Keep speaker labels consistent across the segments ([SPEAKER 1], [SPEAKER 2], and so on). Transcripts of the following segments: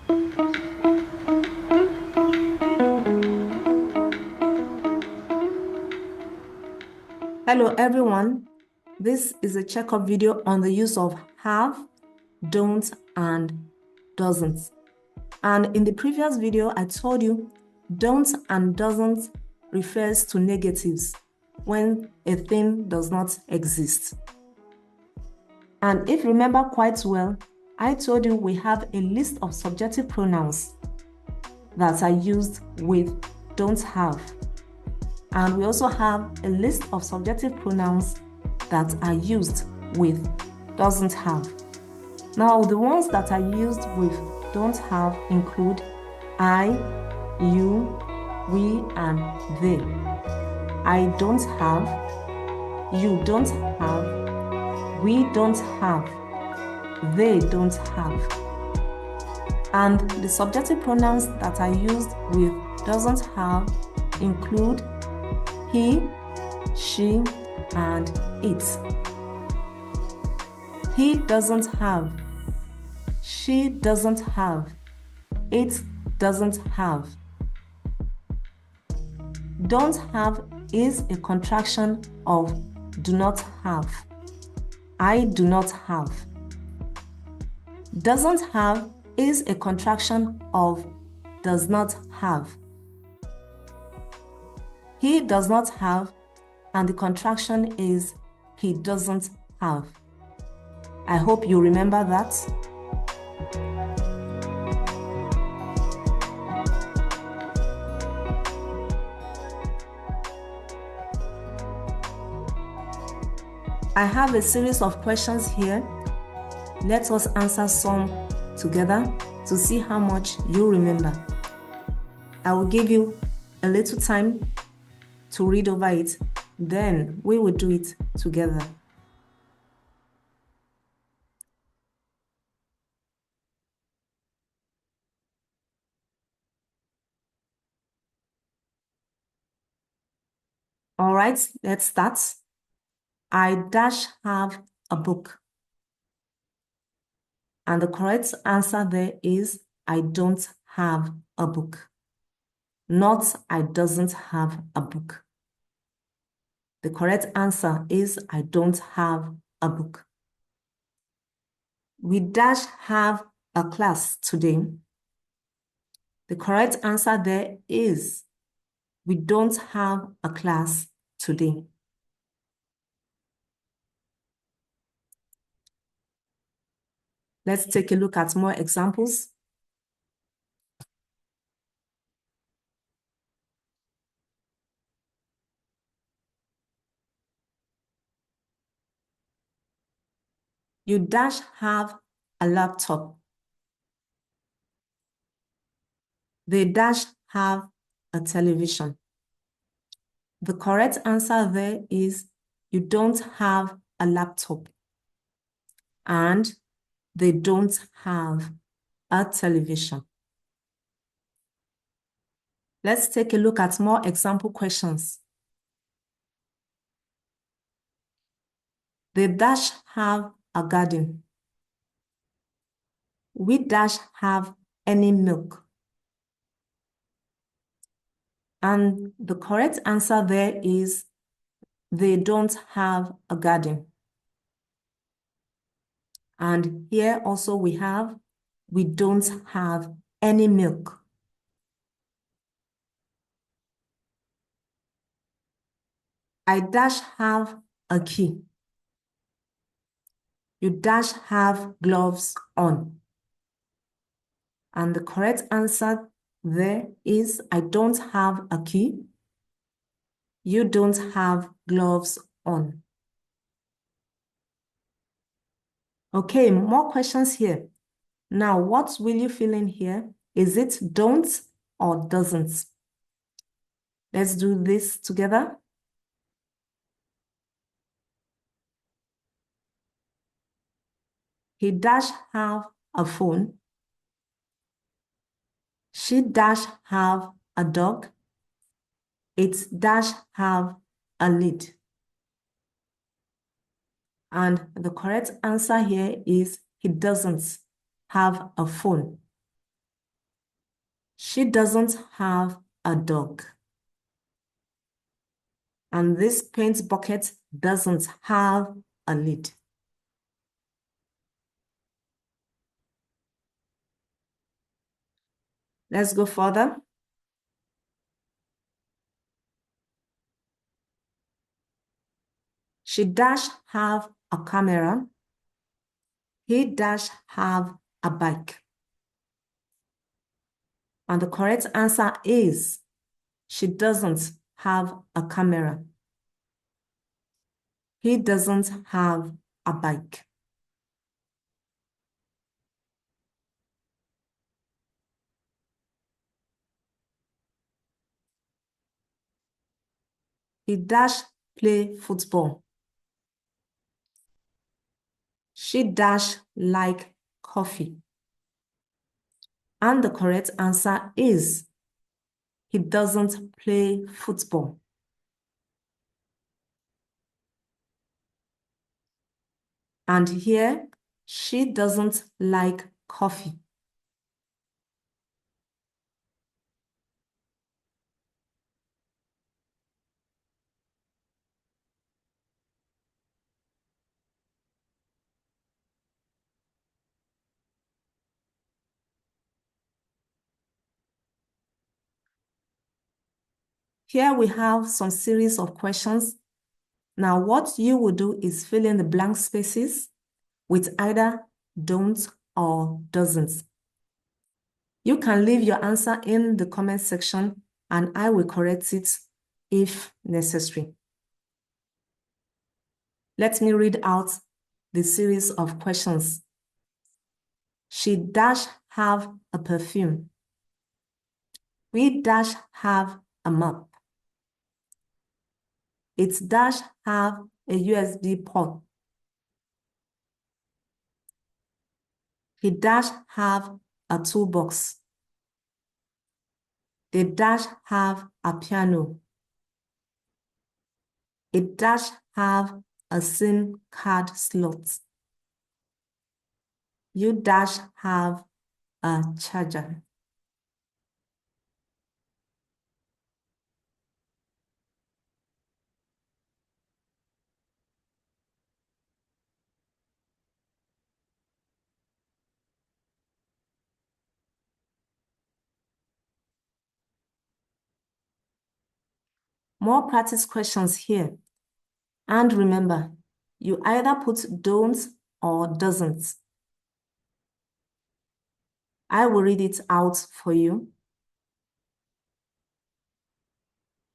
[SPEAKER 1] Hello everyone, this is a checkup video on the use of have, don't, and doesn't. And in the previous video, I told you don't and doesn't refers to negatives when a thing does not exist. And if you remember quite well, I told you we have a list of subjective pronouns that are used with don't have. And we also have a list of subjective pronouns that are used with doesn't have. Now, the ones that are used with don't have include I, you, we, and they. I don't have, you don't have, we don't have, they don't have. And the subjective pronouns that are used with doesn't have include he, she, and it. He doesn't have, she doesn't have, it doesn't have. Don't have is a contraction of do not have. I do not have. Doesn't have is a contraction of does not have. He does not have, and the contraction is he doesn't have. I hope you remember that. I have a series of questions here. Let us answer some together to see how much you remember. I will give you a little time to read over it, then we will do it together. All right, let's start. I dash have a book. And the correct answer there is I don't have a book. Not I doesn't have a book. The correct answer is I don't have a book. We dash have a class today. The correct answer there is we don't have a class today. Let's take a look at more examples. You dash have a laptop. They dash have a television. The correct answer there is you don't have a laptop and they don't have a television. Let's take a look at more example questions. They dash have a garden. We dash have any milk. And the correct answer there is they don't have a garden. And here also we have, we don't have any milk. I dash have a key. You dash have gloves on. And the correct answer there is I don't have a key. You don't have gloves on. Okay, more questions here. Now, what will you fill in here? Is it don't or doesn't? Let's do this together. He dash have a phone. She dash have a dog. It dash have a lid. And the correct answer here is he doesn't have a phone. She doesn't have a dog. And this paint bucket doesn't have a lid. Let's go further. She dash have a camera. He dash have a bike. And the correct answer is she doesn't have a camera. He doesn't have a bike. He dash play football. She dash like coffee. And the correct answer is he doesn't play football. And here, she doesn't like coffee. Here we have some series of questions. Now, what you will do is fill in the blank spaces with either don't or doesn't. You can leave your answer in the comment section and I will correct it if necessary. Let me read out the series of questions. She dash have a perfume. We dash have a map. It dash have a USB port. He dash have a toolbox. They dash have a piano. It dash have a SIM card slot. You dash have a charger. More practice questions here. And remember, you either put don't or doesn't. I will read it out for you.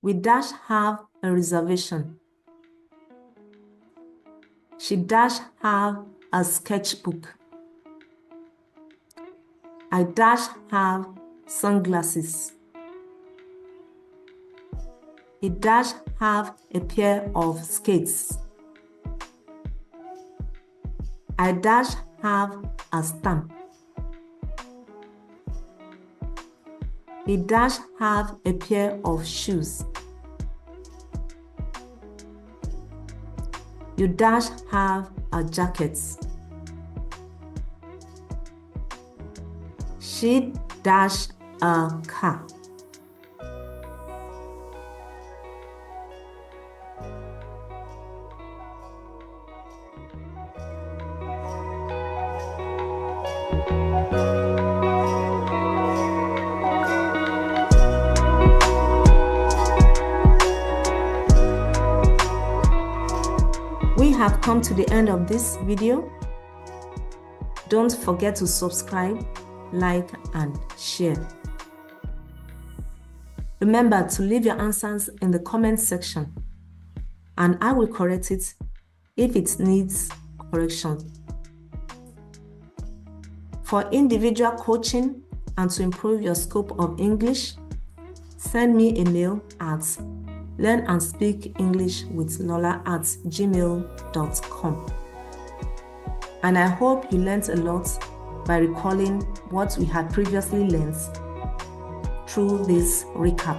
[SPEAKER 1] We dash have a reservation. She dash have a sketchbook. I dash have sunglasses. He dash have a pair of skates. I dash have a stamp. He dash have a pair of shoes. You dash have a jacket. She dash a car. We have come to the end of this video. Don't forget to subscribe, like, and share. Remember to leave your answers in the comment section, and I will correct it if it needs correction. For individual coaching and to improve your scope of English, send me a mail at learnandspeakenglishwithlola@gmail.com. And I hope you learned a lot by recalling what we had previously learned through this recap.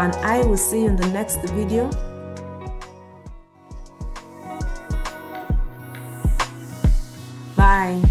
[SPEAKER 1] and I will see you in the next video. Bye.